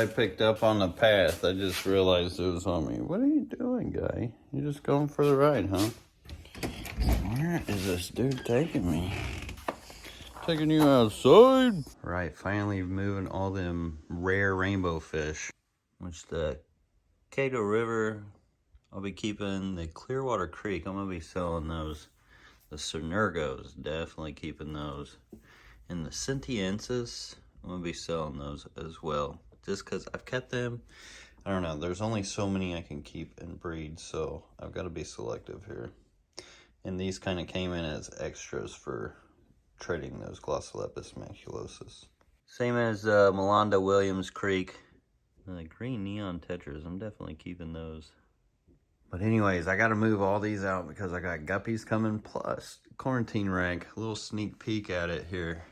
I picked up on the path. I just realized it was on me. What are you doing, guy? You're just going for the ride, huh? Where is this dude taking me? Taking you outside. Right, finally moving all them rare rainbow fish. Which the Cato River, I'll be keeping the Clearwater Creek. I'm gonna be selling those. The Sonergos, definitely keeping those. And the Sintiensis, I'm gonna be selling those as well. Just because I've kept them, I don't know, there's only so many I can keep and breed, so I've got to be selective here. And these kind of came in as extras for trading those Glossolepis maculosus. Same as Melanda Williams Creek. The green neon tetras, I'm definitely keeping those. But anyways, I got to move all these out because I got guppies coming, plus quarantine rag. A little sneak peek at it here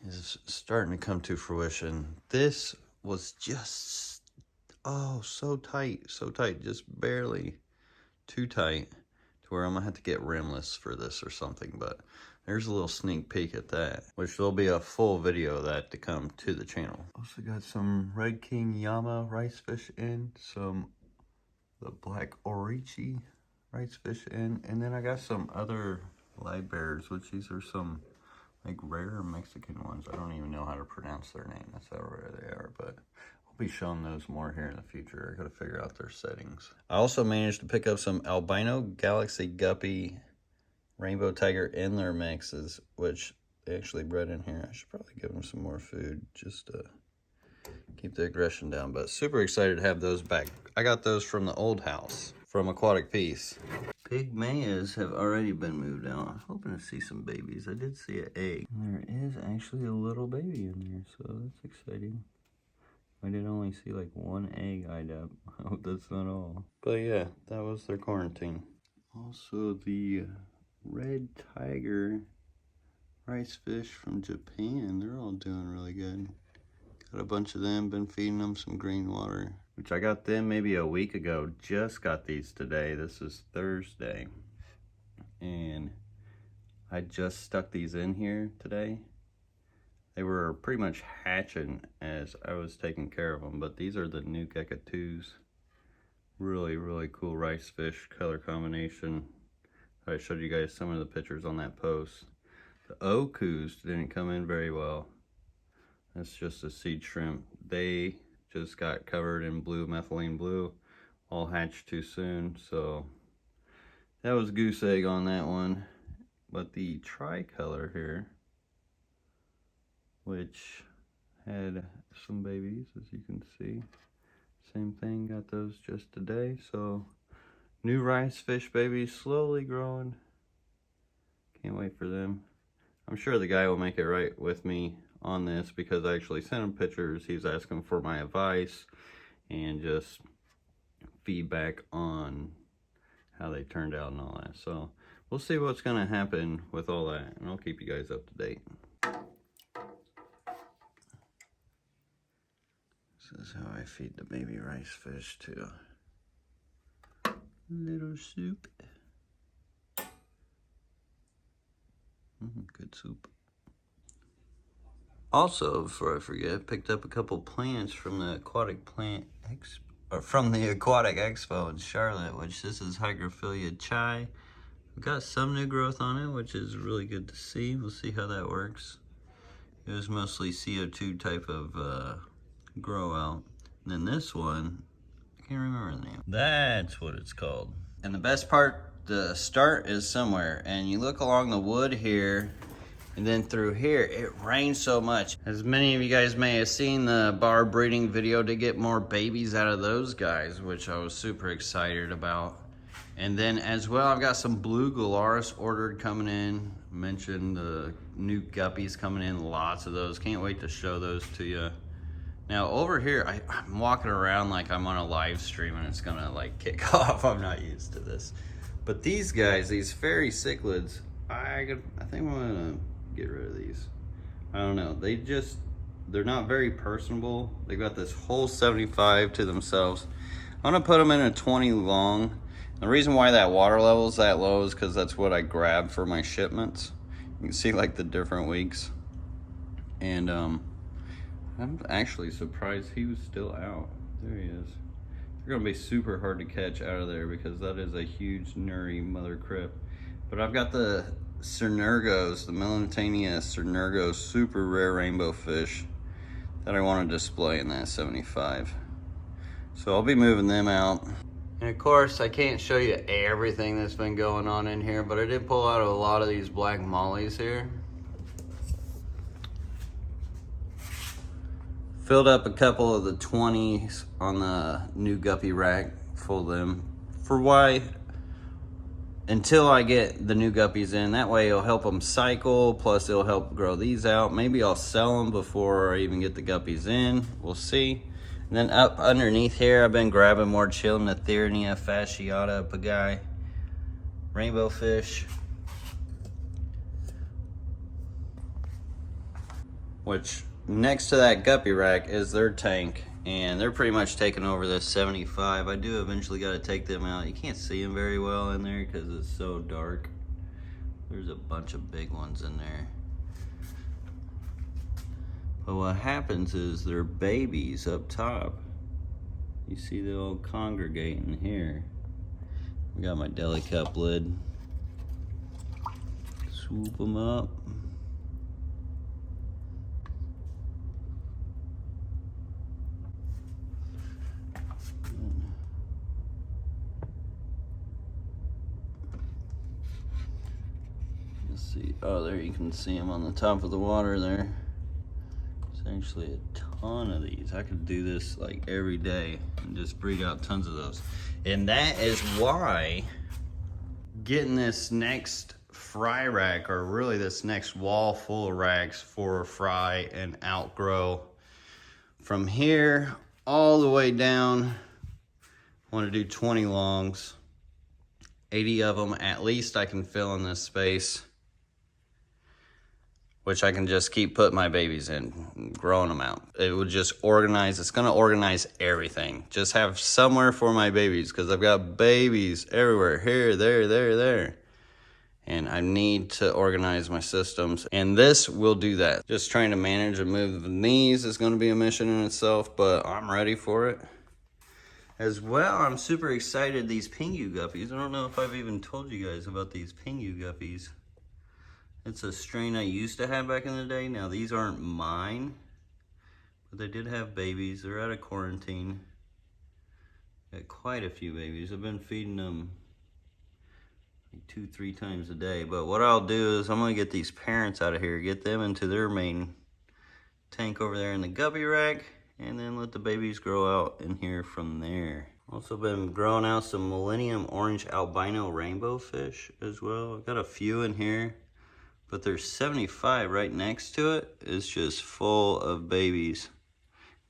is starting to come to fruition. This was just, oh, so tight, just barely too tight to where I'm gonna have to get rimless for this or something, but there's a little sneak peek at that, which there'll be a full video of that to come to the channel. Also got some Red King Yama rice fish in, some the Black Orichi rice fish in, and then I got some other live bears, which these are some like rare Mexican ones. I don't even know how to pronounce their name. That's how rare they are, but I'll be showing those more here in the future. I gotta figure out their settings. I also managed to pick up some albino galaxy guppy rainbow tiger in their mixes, which they actually bred in here. I should probably give them some more food just to keep the aggression down, but super excited to have those back. I got those from the old house from Aquatic Peace. Pygmaeas have already been moved out. I was hoping to see some babies. I did see an egg. There is actually a little baby in there, so that's exciting. I did only see like one egg eyed up. I hope that's not all. But yeah, that was their quarantine. Also the red tiger rice fish from Japan. They're all doing really good. Got a bunch of them, been feeding them some green water, which I got them maybe a week ago. Just got these today. This is Thursday. And I just stuck these in here today. They were pretty much hatching as I was taking care of them, but these are the new Gecko2s. Really, really cool rice fish color combination. I showed you guys some of the pictures on that post. The Okus didn't come in very well. That's just a seed shrimp. They just got covered in blue, methylene blue. All hatched too soon, so that was goose egg on that one. But the tricolor here, which had some babies, as you can see. Same thing, got those just today. So new rice fish babies slowly growing. Can't wait for them. I'm sure the guy will make it right with me on this because I actually sent him pictures. He's asking for my advice and just feedback on how they turned out and all that. So we'll see what's going to happen with all that, and I'll keep you guys up to date. This is how I feed the baby rice fish to little soup. Good soup. Also, before I forget, picked up a couple plants from the Aquatic Expo in Charlotte, which this is Hygrophila chai. We've got some new growth on it, which is really good to see. We'll see how that works. It was mostly CO2 type of grow out. And then this one, I can't remember the name. That's what it's called. And the best part, the start is somewhere. And you look along the wood here, and then through here, it rains so much. As many of you guys may have seen the bar breeding video to get more babies out of those guys, which I was super excited about. And then as well, I've got some blue Gularis ordered coming in. Mentioned the new guppies coming in, lots of those. Can't wait to show those to you. Now over here, I'm walking around like I'm on a live stream and it's gonna like kick off. I'm not used to this. But these guys, these fairy cichlids, I think I'm gonna get rid of these. I don't know, they're not very personable. They've got this whole 75 to themselves. I'm gonna put them in a 20 long. The reason why that water level is that low is because that's what I grab for my shipments. You can see like the different weeks. And I'm actually surprised he was still out. There he is. They're gonna be super hard to catch out of there because that is a huge nuri mother crip. But I've got the Cernurgos, the Melanitania Cernurgos super rare rainbow fish that I want to display in that 75. So I'll be moving them out. And of course, I can't show you everything that's been going on in here, but I did pull out a lot of these black mollies here. Filled up a couple of the 20s on the new guppy rack, full of them. For why? Until I get the new guppies in. That way it'll help them cycle, plus it'll help grow these out. Maybe I'll sell them before I even get the guppies in. We'll see. And then up underneath here, I've been grabbing more Chilnothyria fasciata pagae rainbow fish, which next to that guppy rack is their tank, and they're pretty much taking over this 75. I do eventually got to take them out. You can't see them very well in there because it's so dark. There's a bunch of big ones in there. But what happens is their babies up top. You see they all congregating here. I got my deli cup lid. Swoop them up. Let's see. Oh, there you can see them on the top of the water there. Actually a ton of these. I could do this like every day and just breed out tons of those. And that is why getting this next fry rack, or really this next wall full of racks for fry and outgrow, from here all the way down, I want to do 20 longs, 80 of them at least I can fill in this space, which I can just keep putting my babies in, growing them out. It would just organize, it's gonna organize everything. Just have somewhere for my babies, because I've got babies everywhere, here, there. And I need to organize my systems, and this will do that. Just trying to manage and move these is gonna be a mission in itself, but I'm ready for it. As well, I'm super excited, these Pingu guppies. I don't know if I've even told you guys about these Pingu guppies. It's a strain I used to have back in the day. Now these aren't mine, but they did have babies. They're out of quarantine. Got quite a few babies. I've been feeding them like 2-3 times a day. But what I'll do is I'm gonna get these parents out of here, get them into their main tank over there in the guppy rack, and then let the babies grow out in here from there. Also been growing out some Millennium Orange Albino Rainbow fish as well. I've got a few in here, but there's 75 right next to it. It's just full of babies.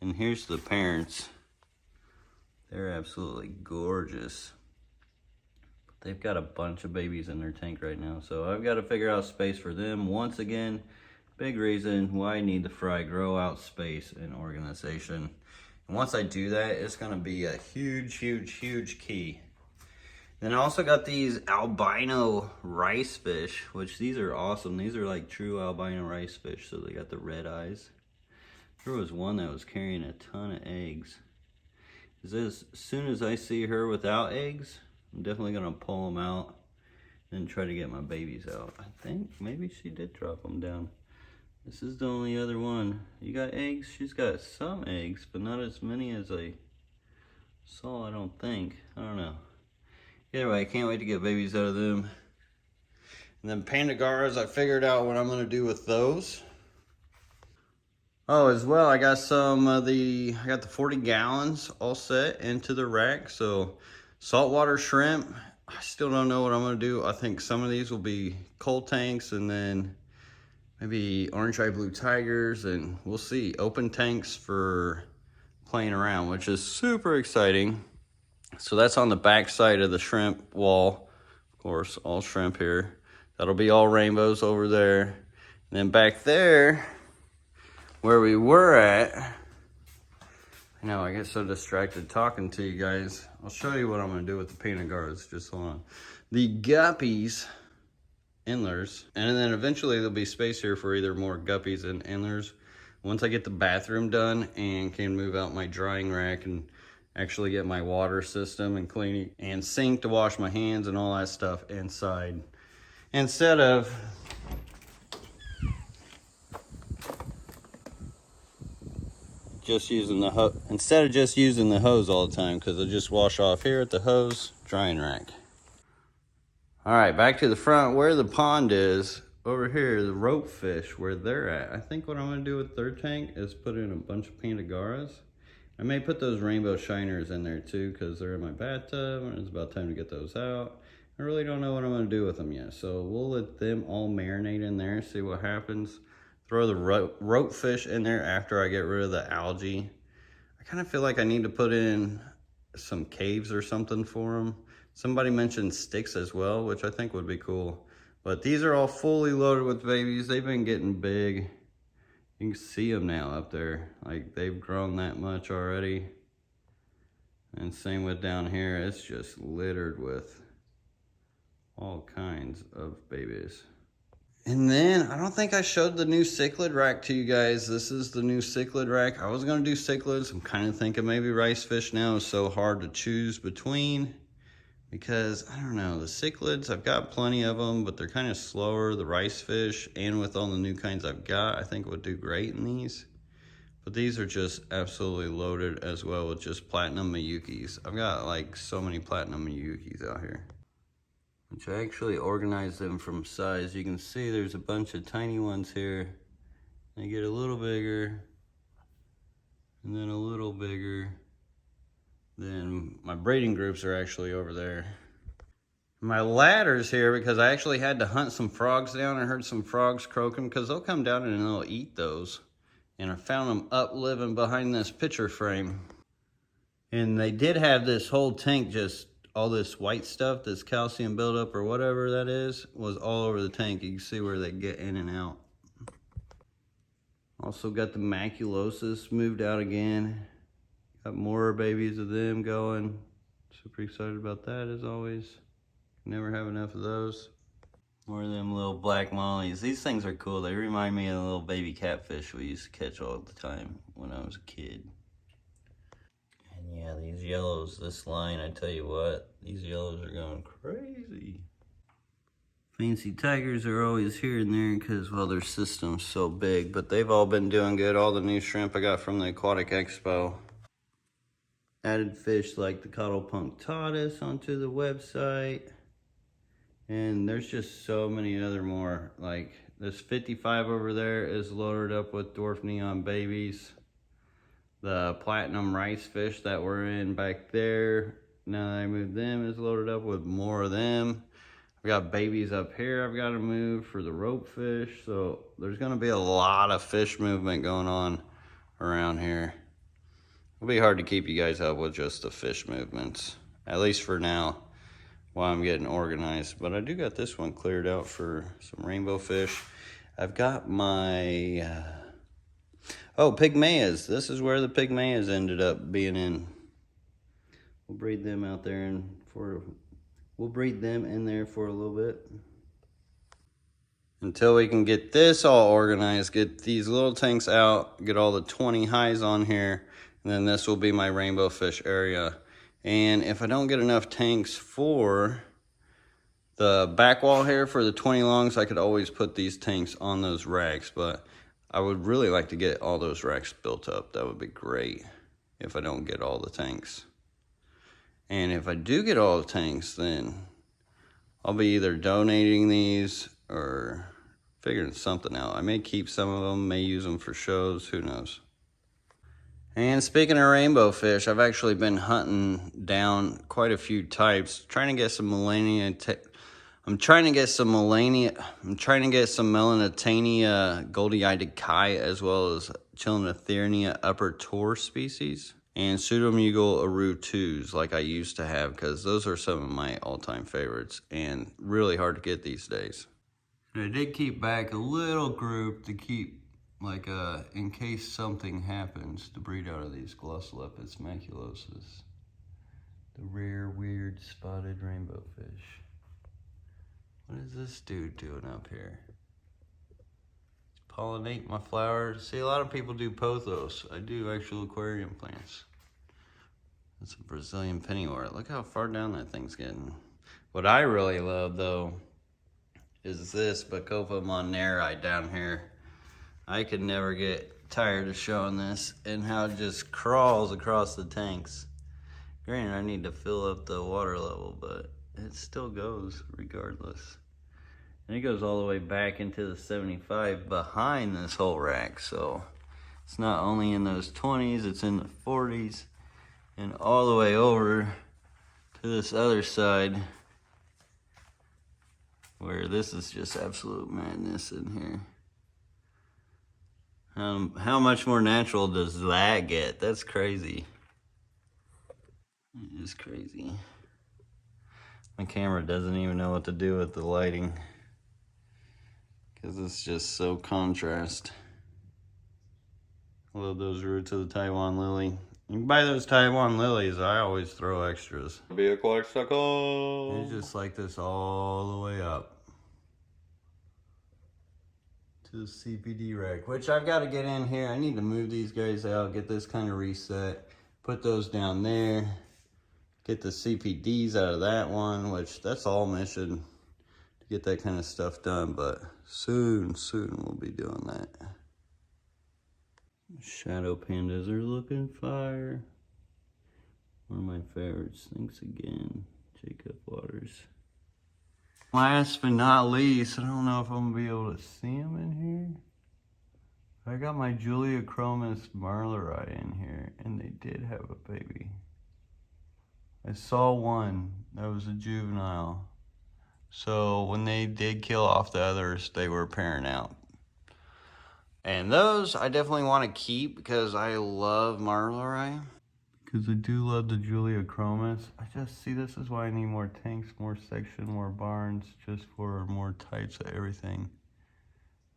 And here's the parents. They're absolutely gorgeous. But they've got a bunch of babies in their tank right now. So I've got to figure out space for them. Once again, big reason why I need the fry grow out space and organization. And once I do that, it's gonna be a huge key. Then I also got these albino rice fish, which these are awesome. These are like true albino rice fish, so they got the red eyes. There was one that was carrying a ton of eggs. As soon as I see her without eggs, I'm definitely gonna pull them out and try to get my babies out. I think maybe she did drop them down. This is the only other one. You got eggs? She's got some eggs, but not as many as I saw, I don't think. I don't know. Either way, I can't wait to get babies out of them. And then Pandagoras, I figured out what I'm gonna do with those. Oh, as well, I got some of I got the 40 gallons all set into the rack. So saltwater shrimp, I still don't know what I'm gonna do. I think some of these will be cold tanks, and then maybe orange eye blue tigers, and we'll see. Open tanks for playing around, which is super exciting. So that's on the back side of the shrimp wall. Of course, all shrimp here. That'll be all rainbows over there. And then back there, where we were at, I know I get so distracted talking to you guys. I'll show you what I'm gonna do with the Pandagoras, just hold on. The guppies, endlers, and then eventually there'll be space here for either more guppies and endlers. Once I get the bathroom done and can move out my drying rack and actually get my water system and cleaning and sink to wash my hands and all that stuff inside, instead of just using the hose all the time, because I just wash off here at the hose drying rack. All right, back to the front where the pond is. Over here, the rope fish, where they're at. I think what I'm gonna do with their tank is put in a bunch of Pandagoras. I may put those rainbow shiners in there too, because they're in my bathtub and it's about time to get those out. I really don't know what I'm gonna do with them yet. So we'll let them all marinate in there, see what happens. Throw the rope fish in there after I get rid of the algae. I kind of feel like I need to put in some caves or something for them. Somebody mentioned sticks as well, which I think would be cool. But these are all fully loaded with babies. They've been getting big. You can see them now up there. Like, they've grown that much already. And same with down here. It's just littered with all kinds of babies. And then, I don't think I showed the new cichlid rack to you guys. This is the new cichlid rack. I was gonna do cichlids. I'm kind of thinking maybe rice fish now is so hard to choose between, because I don't know, the cichlids, I've got plenty of them, but they're kind of slower. The rice fish, and with all the new kinds I've got, I think would do great in these. But these are just absolutely loaded as well with just platinum Miyukis. I've got like so many platinum Miyukis out here, which I actually organized them from size. You can see there's a bunch of tiny ones here. They get a little bigger, and then a little bigger. Then my breeding groups are actually over there. My ladder's here because I actually had to hunt some frogs down. I heard some frogs croaking because they'll come down and they'll eat those. And I found them up living behind this picture frame. And they did have this whole tank, just all this white stuff, this calcium buildup or whatever that is, was all over the tank. You can see where they get in and out. Also got the maculosus moved out again. Got more babies of them going. Super excited about that as always. Never have enough of those. More of them little black mollies. These things are cool. They remind me of the little baby catfish we used to catch all the time when I was a kid. And yeah, these yellows, this line, I tell you what, these yellows are going crazy. Fancy tigers are always here and there because, well, their system's so big, but they've all been doing good. All the new shrimp I got from the Aquatic Expo. Added fish like the Caudal Punctatus onto the website. And there's just so many other more. Like this 55 over there is loaded up with dwarf neon babies. The platinum rice fish that were in back there, now that I moved them, is loaded up with more of them. I've got babies up here I've got to move for the rope fish. So there's going to be a lot of fish movement going on around here. It'll be hard to keep you guys up with just the fish movements, at least for now, while I'm getting organized. But I do got this one cleared out for some rainbow fish. I've got my pygmaeas. This is where the pygmaeas ended up being in. We'll breed them out there, and we'll breed them in there for a little bit until we can get this all organized, get these little tanks out, get all the 20 highs on here, and then this will be my rainbow fish area. And if I don't get enough tanks for the back wall here for the 20 longs, I could always put these tanks on those racks, but I would really like to get all those racks built up. That would be great if I don't get all the tanks. And if I do get all the tanks, then I'll be either donating these or figuring something out. I may keep some of them, may use them for shows, who knows. And speaking of rainbow fish, I've actually been hunting down quite a few types, trying to get some I'm trying to get some Melanitania goldie-eyed kai, as well as Chilinothernia upper tor species, and Pseudomugil aru 2s like I used to have, because those are some of my all-time favorites and really hard to get these days. And I did keep back a little group to keep, like, in case something happens, to breed out of these Glossolepis maculosus, the rare, weird, spotted rainbow fish. What is this dude doing up here? He's pollinate my flowers. See, a lot of people do pothos. I do actual aquarium plants. It's a Brazilian pennywort. Look how far down that thing's getting. What I really love, though, is this Bacopa monnieri down here. I could never get tired of showing this and how it just crawls across the tanks. Granted, I need to fill up the water level, but it still goes regardless. And it goes all the way back into the 75 behind this whole rack. So it's not only in those 20s, it's in the 40s and all the way over to this other side where this is just absolute madness in here. How much more natural does that get? That's crazy. It is crazy. My camera doesn't even know what to do with the lighting because it's just so contrast. I love those roots of the Taiwan lily. You can buy those Taiwan lilies. I always throw extras. Be a quacksuckle. It's just like this all the way up to the CPD rack, which I've got to get in here. I need to move these guys out, get this kind of reset, put those down there, get the CPDs out of that one, which that's all mission to get that kind of stuff done, but soon we'll be doing that. Shadow pandas are looking fire. One of my favorites. Thanks again, Jacob Waters. Last but not least, I don't know if I'm gonna be able to see them in here. I got my Juliachromis marleri in here, and they did have a baby. I saw one that was a juvenile. So when they did kill off the others, they were pairing out. And those I definitely want to keep because I love marleri. Because I do love the Juliachromis. I just see this is why I need more tanks, more section, more barns, just for more types of everything.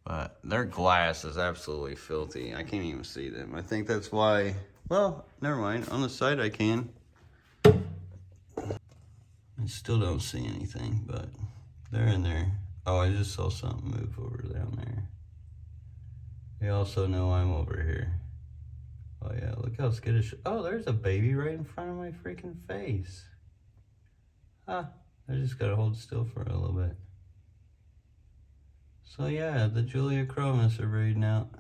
But their glass is absolutely filthy. I can't even see them. I think that's why, well, never mind. On the side I can. I still don't see anything, but they're in there. Oh, I just saw something move over down there. They also know I'm over here. Oh yeah, look how skittish. Oh, there's a baby right in front of my freaking face. Huh, I just gotta hold still for a little bit. So yeah, the Juliachromis are breeding out.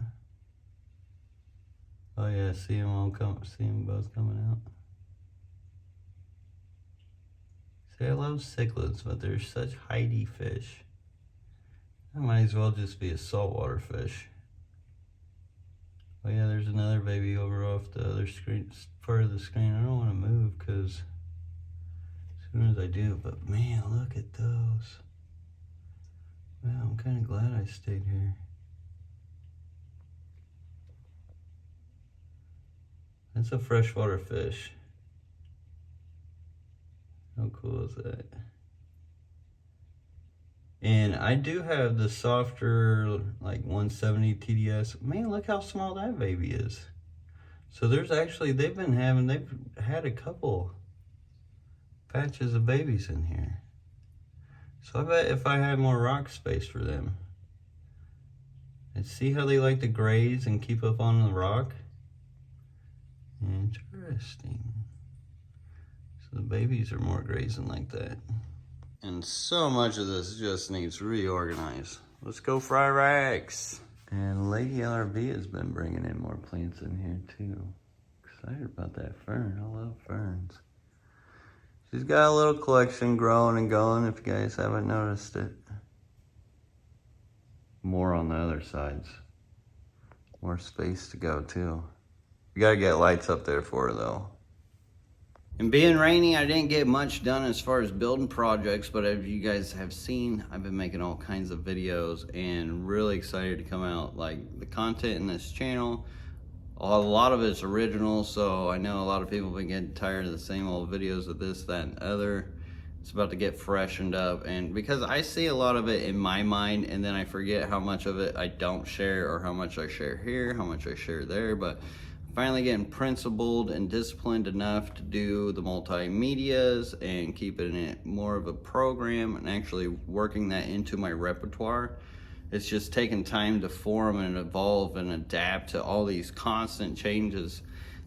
Oh yeah, see them both coming out. See, I love cichlids, but they're such hidey fish. That might as well just be a saltwater fish. Oh yeah, there's another baby over off the other screen, part of the screen. I don't want to move because as soon as I do, but man, look at those. Wow, I'm kind of glad I stayed here. That's a freshwater fish. How cool is that? And I do have the softer, like 170 TDS. Man, look how small that baby is. So there's actually, they've had a couple patches of babies in here. So I bet if I had more rock space for them. And see how they like to graze and keep up on the rock? Interesting. So the babies are more grazing like that. And so much of this just needs reorganized. Let's go fry racks. And Lady LRV has been bringing in more plants in here too. Excited about that fern. I love ferns. She's got a little collection growing and going if you guys haven't noticed it. More on the other sides. More space to go too. You gotta get lights up there for her though. And being rainy, I didn't get much done as far as building projects, but as you guys have seen, I've been making all kinds of videos and really excited to come out. Like the content in this channel, a lot of it's original, so I know a lot of people have been getting tired of the same old videos of this, that, and other. It's about to get freshened up, and because I see a lot of it in my mind, and then I forget how much of it I don't share, or how much I share here, how much I share there, but finally getting principled and disciplined enough to do the multimedias and keeping it more of a program and actually working that into my repertoire it's just taken time to form and evolve and adapt to all these constant changes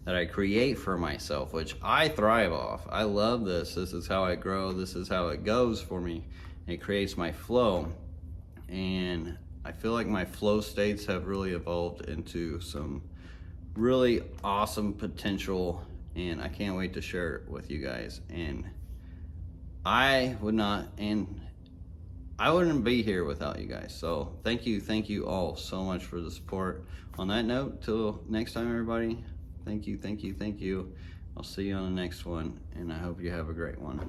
that I create for myself, which I thrive off. I love this. This is how I grow. This is how it goes for me. It creates my flow. And I feel like my flow states have really evolved into some really awesome potential, and I can't wait to share it with you guys. And I wouldn't be here without you guys. So thank you all so much for the support. On that note, till next time, everybody, thank you. I'll see you on the next one, and I hope you have a great one.